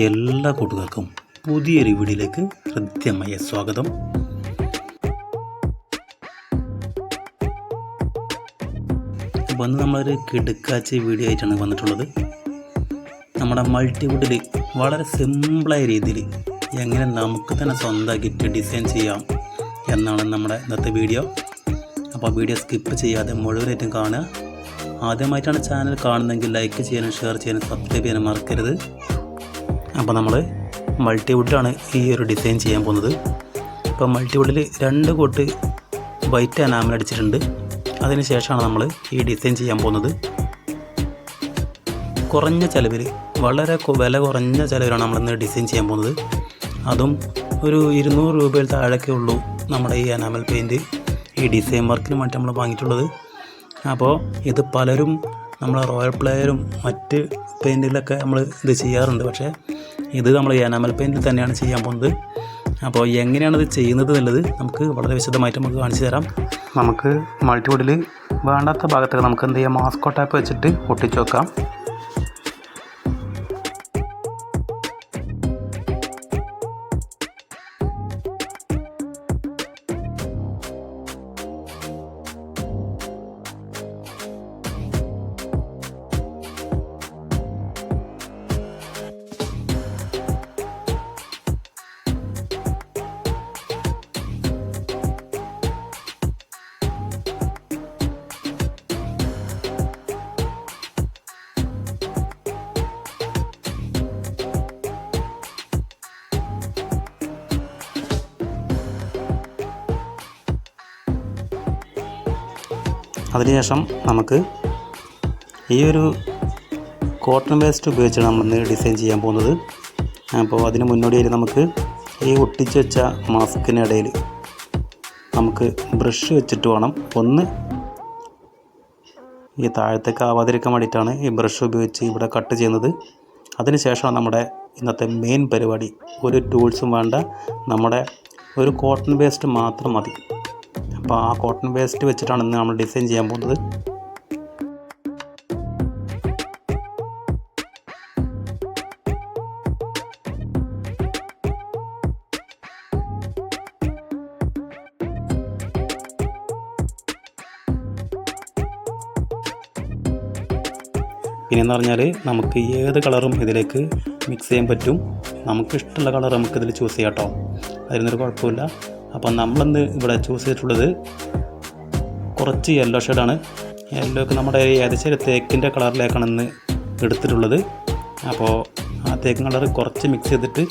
എല്ലാ കൂട്ടുകാർക്കും പുതിയൊരു വീഡിയോയിലേക്ക് ഹൃദ്യമായ സ്വാഗതം. അപ്പോൾ ഇന്ന് നമ്മളൊരു കിടുക്കാച്ചി വീഡിയോ ആയിട്ടാണ് വന്നിട്ടുള്ളത്. നമ്മുടെ മൾട്ടിവുഡിൽ വളരെ സിമ്പിളായ രീതിയിൽ എങ്ങനെ നമുക്ക് തന്നെ സ്വന്തമാക്കിയിട്ട് ഡിസൈൻ ചെയ്യാം എന്നാണ് നമ്മുടെ ഇന്നത്തെ വീഡിയോ. അപ്പോൾ വീഡിയോ സ്കിപ്പ് ചെയ്യാതെ മുഴുവനായിട്ടും കാണുക. ആദ്യമായിട്ടാണ് ചാനൽ കാണുന്നതെങ്കിൽ ലൈക്ക് ചെയ്യാനും ഷെയർ ചെയ്യാനും സബ്സ്ക്രൈബ് ചെയ്യാനും മറക്കരുത്. അപ്പോൾ നമ്മൾ മൾട്ടിവുഡിലാണ് ഈ ഒരു ഡിസൈൻ ചെയ്യാൻ പോകുന്നത്. ഇപ്പോൾ മൾട്ടിവുഡിൽ 2 കോട്ട് വൈറ്റ് എനാമൽ അടിച്ചിട്ടുണ്ട്. അതിന് ശേഷമാണ് നമ്മൾ ഈ ഡിസൈൻ ചെയ്യാൻ പോകുന്നത്. കുറഞ്ഞ ചിലവിൽ, വളരെ വില കുറഞ്ഞ ചിലവിലാണ് നമ്മളിന്ന് ഡിസൈൻ ചെയ്യാൻ പോകുന്നത്. അതും ഒരു 200 രൂപയിൽ താഴേക്കേ ഉള്ളൂ നമ്മുടെ ഈ എനാമൽ പെയിൻറ്റ് ഈ ഡിസൈൻ വർക്കിന് വേണ്ടി നമ്മൾ വാങ്ങിയിട്ടുള്ളത്. അപ്പോൾ ഇത് പലരും നമ്മളെ റോയൽ പ്ലേയറും മറ്റ് പെയിൻറ്റിലൊക്കെ നമ്മൾ ഇത് ചെയ്യാറുണ്ട്. പക്ഷേ ഇത് നമ്മൾ എനാമൽ പെയിൻറ്റിൽ തന്നെയാണ് ചെയ്യാൻ പോകുന്നത്. അപ്പോൾ എങ്ങനെയാണ് ഇത് ചെയ്യുന്നത് എന്നുള്ളത് നമുക്ക് വളരെ വിശദമായിട്ട് നമുക്ക് കാണിച്ചു തരാം. നമുക്ക് മൾട്ടിവുഡിൽ വേണ്ടാത്ത ഭാഗത്തൊക്കെ നമുക്ക് എന്ത് ചെയ്യാം, മാസ്കോ ടാപ്പ് വെച്ചിട്ട് ഒട്ടിച്ച് വെക്കാം. അതിനുശേഷം നമുക്ക് ഈ ഒരു കോട്ടൺ വേസ്റ്റ് ഉപയോഗിച്ചാണ് നമ്മളിന്ന് ഡിസൈൻ ചെയ്യാൻ പോകുന്നത്. അപ്പോൾ അതിന് മുന്നോടിയായി നമുക്ക് ഈ ഒട്ടിച്ച് വെച്ച മാസ്കിനിടയിൽ നമുക്ക് ബ്രഷ് വെച്ചിട്ട് വേണം ഒന്ന് ഈ താഴത്തേക്ക് ആവാതിരിക്കാൻ വേണ്ടിയിട്ടാണ് ഈ ബ്രഷ് ഉപയോഗിച്ച് ഇവിടെ കട്ട് ചെയ്യുന്നത്. അതിന് ശേഷമാണ് നമ്മുടെ ഇന്നത്തെ മെയിൻ പരിപാടി. ഒരു ടൂൾസും വേണ്ട, നമ്മുടെ ഒരു കോട്ടൺ വേസ്റ്റ് മാത്രം മതി. അപ്പോൾ ആ കോട്ടൺ വേസ്റ്റ് വെച്ചിട്ടാണ് ഇന്ന് നമ്മൾ ഡിസൈൻ ചെയ്യാൻ പോകുന്നത്. പിന്നെയെന്ന് പറഞ്ഞാൽ നമുക്ക് ഏത് കളറും ഇതിലേക്ക് മിക്സ് ചെയ്യാൻ പറ്റും. നമുക്കിഷ്ടമുള്ള കളർ നമുക്കിതിൽ ചൂസ് ചെയ്യാം കേട്ടോ, അതിനൊരു കുഴപ്പമില്ല. അപ്പോൾ നമ്മളിന്ന് ഇവിടെ ചൂസ് ചെയ്തിട്ടുള്ളത് കുറച്ച് യെല്ലോ ഷെയ്ഡാണ്. യെല്ലോക്ക് നമ്മുടെ ഏകദേശം തേക്കിൻ്റെ കളറിലേക്കാണ് ഇന്ന് എടുത്തിട്ടുള്ളത്. അപ്പോൾ ആ തേക്ക് കളർ കുറച്ച് മിക്സ് ചെയ്തിട്ട്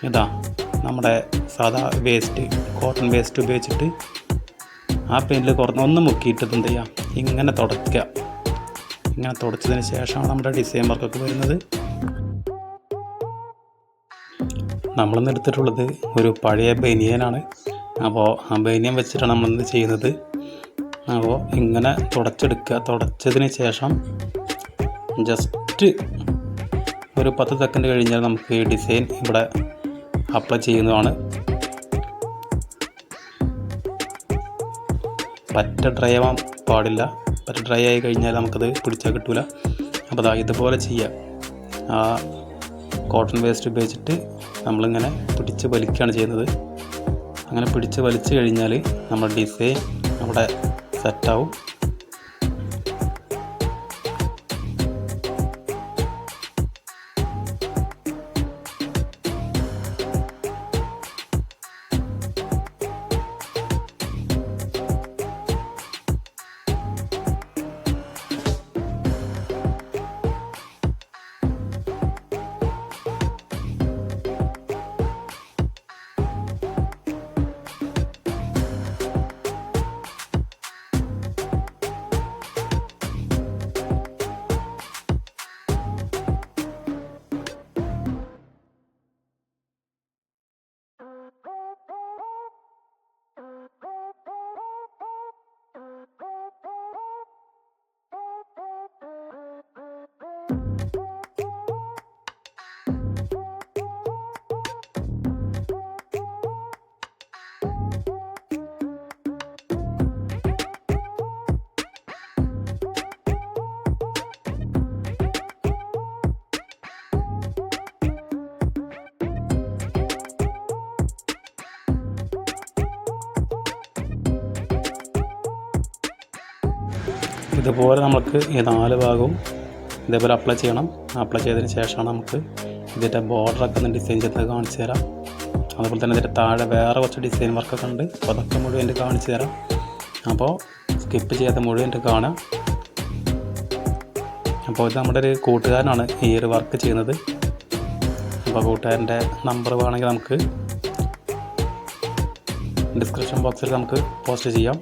ഇതാ നമ്മുടെ സാധാ വേസ്റ്റ്, കോട്ടൺ വേസ്റ്റ് ഉപയോഗിച്ചിട്ട് ആ പെയിൻറ്റിൽ ഒന്ന് മുക്കിയിട്ട് എന്ത് ചെയ്യാം, ഇങ്ങനെ തുടയ്ക്കുക. ഇങ്ങനെ തുടച്ചതിന് ശേഷമാണ് നമ്മുടെ ഡിസൈൻ വർക്കൊക്കെ വരുന്നത്. നമ്മളിന്ന് എടുത്തിട്ടുള്ളത് ഒരു പഴയ ബനിയനാണ്. അപ്പോൾ ആ ബനിയൻ വെച്ചിട്ടാണ് നമ്മളിന്ന് ചെയ്യുന്നത്. അപ്പോൾ ഇങ്ങനെ തുടച്ചെടുക്കുക. തുടച്ചതിന് ശേഷം ജസ്റ്റ് ഒരു 10 സെക്കൻഡ് കഴിഞ്ഞാൽ നമുക്ക് ഈ ഡിസൈൻ ഇവിടെ അപ്ലൈ ചെയ്യുന്നതാണ്. പറ്റ ഡ്രൈ ആവാൻ പാടില്ല. പറ്റ ഡ്രൈ ആയി കഴിഞ്ഞാൽ നമുക്കത് പിടിച്ചാൽ കിട്ടില്ല. അപ്പോൾ ഇതുപോലെ ചെയ്യുക. ആ കോട്ടൺ വേസ്റ്റ് ഉപയോഗിച്ചിട്ട് നമ്മളിങ്ങനെ പിടിച്ച് വലിക്കുകയാണ് ചെയ്യുന്നത്. അങ്ങനെ പിടിച്ച് വലിച്ചു കഴിഞ്ഞാൽ നമ്മുടെ ഡിസൈൻ അവിടെ സെറ്റാവും. ഇതുപോലെ നമുക്ക് ഈ 4 ഭാഗവും ഇതേപോലെ അപ്ലൈ ചെയ്യണം. അപ്ലൈ ചെയ്തതിന് ശേഷമാണ് നമുക്ക് ഇതിൻ്റെ ബോർഡറൊക്കെ ഒന്ന് ഡിസൈൻ ചെയ്ത് കാണിച്ചു തരാം. അതുപോലെ തന്നെ ഇതിൻ്റെ താഴെ വേറെ കുറച്ച് ഡിസൈൻ വർക്കൊക്കെ ഉണ്ട്. അപ്പോൾ അതൊക്കെ മുഴുവൻ കാണിച്ചു തരാം. അപ്പോൾ സ്കിപ്പ് ചെയ്യാതെ മുഴുവൻ കാണാം. അപ്പോൾ ഇത് നമ്മുടെ ഒരു കൂട്ടുകാരനാണ് ഈ ഒരു വർക്ക് ചെയ്യുന്നത്. അപ്പോൾ കൂട്ടുകാരൻ്റെ നമ്പർ വേണമെങ്കിൽ നമുക്ക് ഡിസ്ക്രിപ്ഷൻ ബോക്സിൽ നമുക്ക് പോസ്റ്റ് ചെയ്യാം.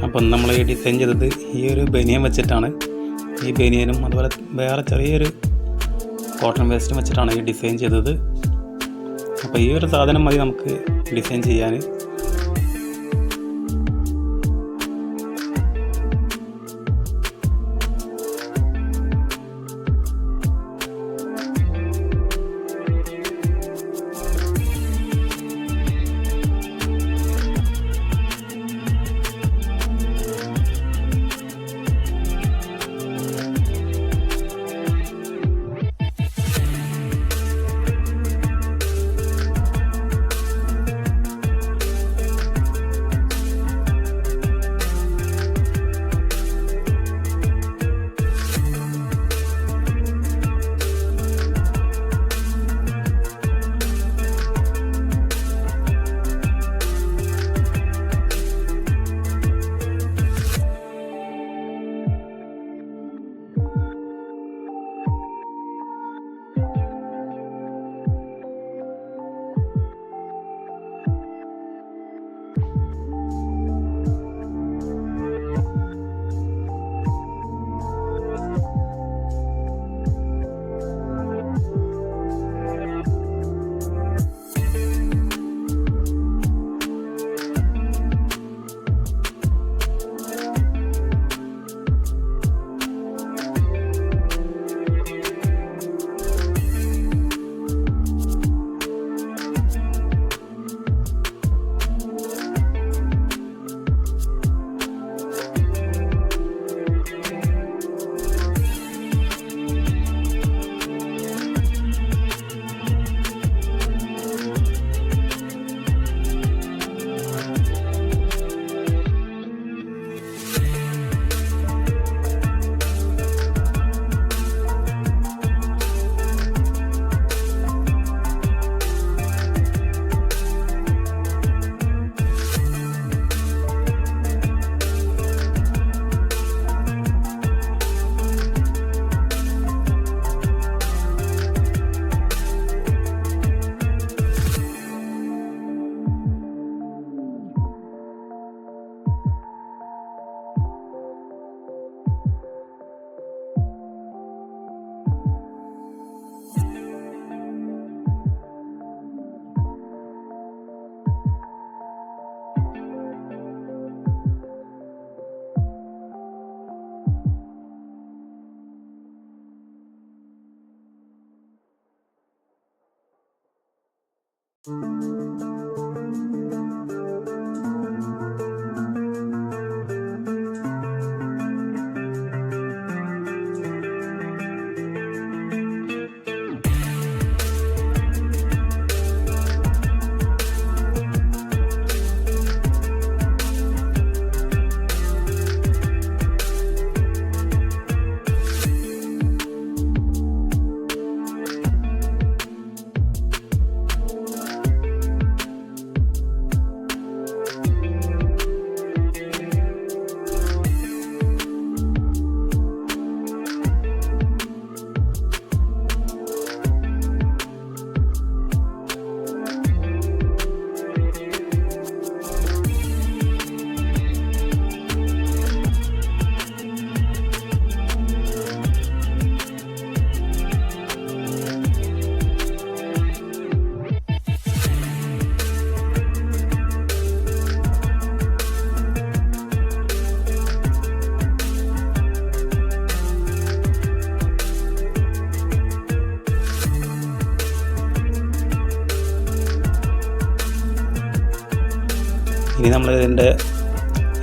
അപ്പം നമ്മൾ ഈ ഡിസൈൻ ചെയ്തത് ഈ ഒരു ബനിയൻ വെച്ചിട്ടാണ്. ഈ ബനിയനും അതുപോലെ വേറെ ചെറിയൊരു കോട്ടൺ വേസ്റ്റും വെച്ചിട്ടാണ് ഈ ഡിസൈൻ ചെയ്തത്. അപ്പോൾ ഈ ഒരു സാധനം മതി നമുക്ക് ഡിസൈൻ ചെയ്യാൻ.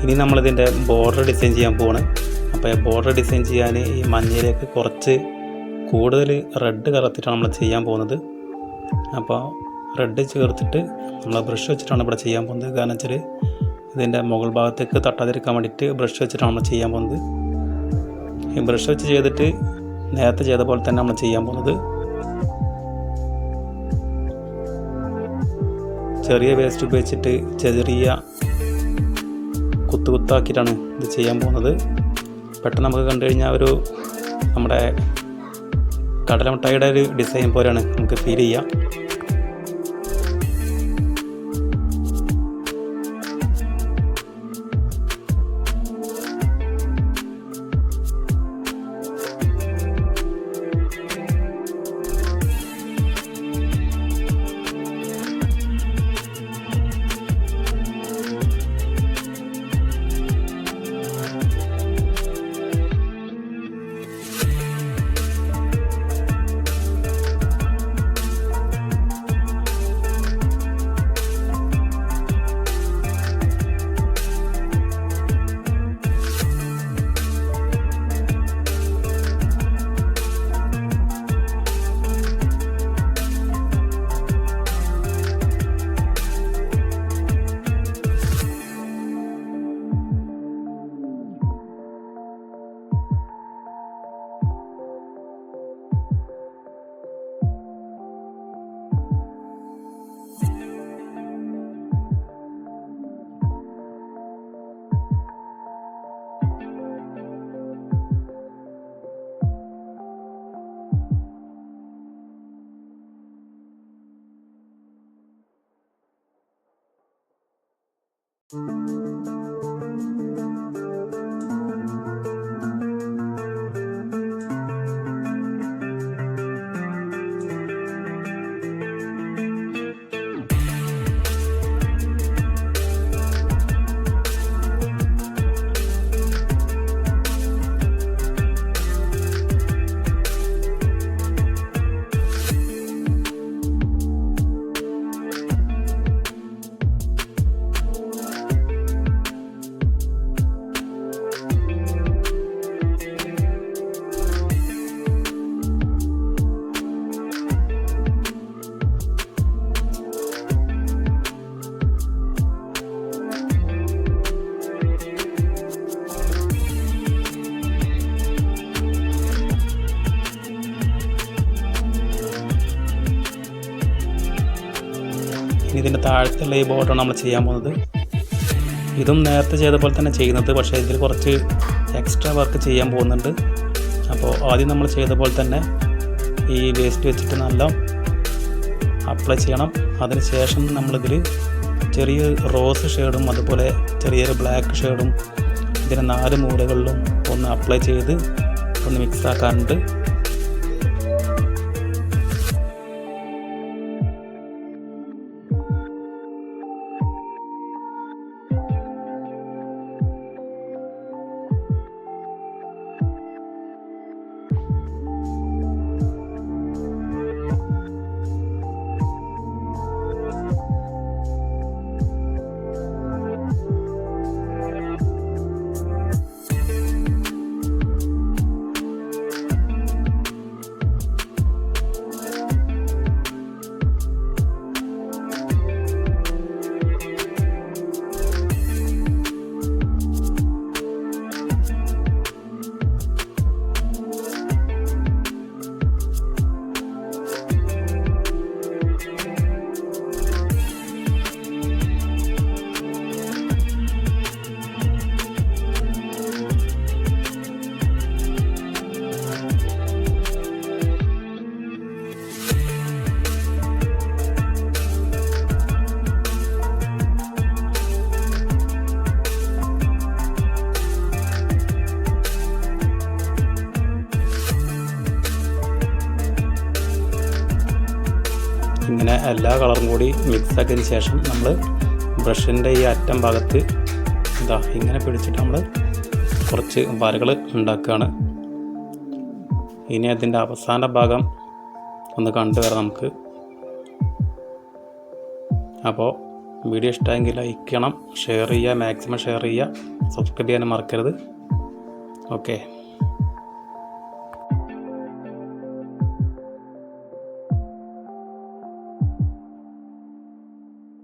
ഇനി നമ്മളിതിൻ്റെ ബോർഡർ ഡിസൈൻ ചെയ്യാൻ പോവാണ്. അപ്പോൾ ബോർഡർ ഡിസൈൻ ചെയ്യാൻ ഈ മഞ്ഞയിലേക്ക് കുറച്ച് കൂടുതൽ റെഡ് കലർത്തിയിട്ടാണ് നമ്മൾ ചെയ്യാൻ പോകുന്നത്. അപ്പോൾ റെഡ് ചേർത്തിട്ട് നമ്മൾ ബ്രഷ് വെച്ചിട്ടാണ് ഇവിടെ ചെയ്യാൻ പോകുന്നത്. കാരണം വെച്ചാൽ ഇതിൻ്റെ മുകൾ ഭാഗത്തേക്ക് തട്ടാതിരിക്കാൻ വേണ്ടിയിട്ട് ബ്രഷ് വെച്ചിട്ടാണ് നമ്മൾ ചെയ്യാൻ പോകുന്നത്. ഈ ബ്രഷ് വെച്ച് ചെയ്തിട്ട് നേരത്തെ ചെയ്ത പോലെ തന്നെ നമ്മൾ ചെയ്യാൻ പോകുന്നത്. ചെറിയ വേസ്റ്റ് ഉപയോഗിച്ചിട്ട് ചെറിയ കുത്താക്കിയിട്ടാണ് ഇത് ചെയ്യാൻ പോകുന്നത്. പെട്ടെന്ന് നമുക്ക് കണ്ടു കഴിഞ്ഞാൽ ഒരു നമ്മുടെ കടലമിഠായിയുടെ ഒരു ഡിസൈൻ പോലെയാണ് നമുക്ക് ഫീൽ ചെയ്യുക. ഇതിൻ്റെ താഴത്തുള്ള ഈ ബോർഡറാണ് നമ്മൾ ചെയ്യാൻ പോകുന്നത്. ഇതും നേരത്തെ ചെയ്ത പോലെ തന്നെ ചെയ്യുന്നത്, പക്ഷേ ഇതിൽ കുറച്ച് എക്സ്ട്രാ വർക്ക് ചെയ്യാൻ പോകുന്നുണ്ട്. അപ്പോൾ ആദ്യം നമ്മൾ ചെയ്ത പോലെ തന്നെ ഈ വേസ്റ്റ് വെച്ചിട്ട് നല്ല അപ്ലൈ ചെയ്യണം. അതിന് ശേഷം നമ്മളിതിൽ ചെറിയ റോസ് ഷെയ്ഡും അതുപോലെ ചെറിയൊരു ബ്ലാക്ക് ഷെയ്ഡും ഇതിൻ്റെ 4 മൂലകളിലും ഒന്ന് അപ്ലൈ ചെയ്ത് ഒന്ന് മിക്സ് ആക്കാനുണ്ട്. ഇങ്ങനെ എല്ലാ കളറും കൂടി മിക്സ് ആക്കിയതിന് ശേഷം നമ്മൾ ബ്രഷിൻ്റെ ഈ അറ്റം ഭാഗത്ത് ഇങ്ങനെ പിടിച്ചിട്ട് നമ്മൾ കുറച്ച് വരകൾ ഉണ്ടാക്കുകയാണ്. ഇനി അതിൻ്റെ അവസാന ഭാഗം ഒന്ന് കണ്ടുവരാം നമുക്ക്. അപ്പോൾ വീഡിയോ ഇഷ്ടമെങ്കിൽ ലൈക്ക് ചെയ്യണം, ഷെയർ ചെയ്യുക, മാക്സിമം ഷെയർ ചെയ്യുക, സബ്സ്ക്രൈബ് ചെയ്യാനും മറക്കരുത്. ഓക്കെ.